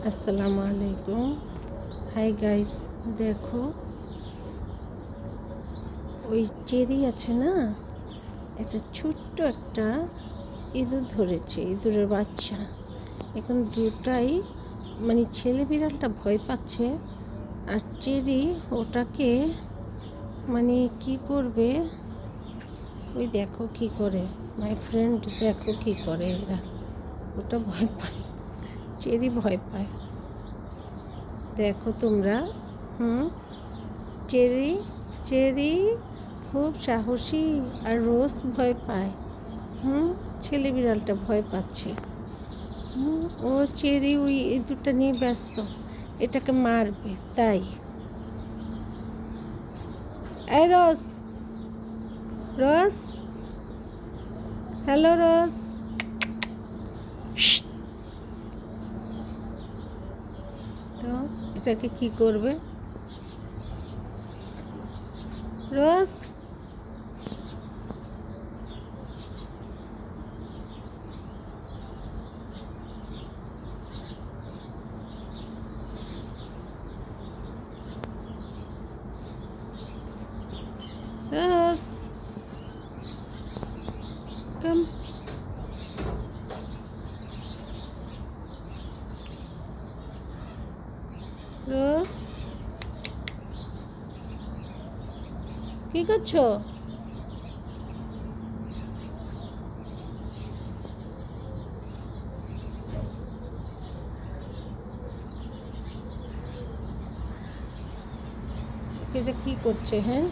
আসসালামু আলাইকুম। Hi guys, দেখো ওই চেরি আছে না, এটা ছোট্ট একটা ইঁদুর ধরেছে, ইঁদুরের বাচ্চা। এখন দুটাই মানে ছেলে বিড়ালটা ভয় পাচ্ছে, আর চেরি ওটাকে মানে কি করবে, ওই দেখো কি করে মাই ফ্রেন্ড, দেখো কি করে এরা। ওটা ভয় পায়, চেরি ভয় পায়, দেখো তোমরা। চেরি চেরি খুব সাহসী, আর রোজ ভয় পায়। ছেলে বিড়ালটা ভয় পাচ্ছে। ও চেরি ওই ইঁদুরটা নিয়ে ব্যস্ত, এটাকে মারবে তাই। এই রোজ, রোজ, হ্যালো রোজ। তো এটাকে কি করবে রোজ? রোজ, কাম। রোজ, কি করছো? এটা কি করছে? হ্যাঁ,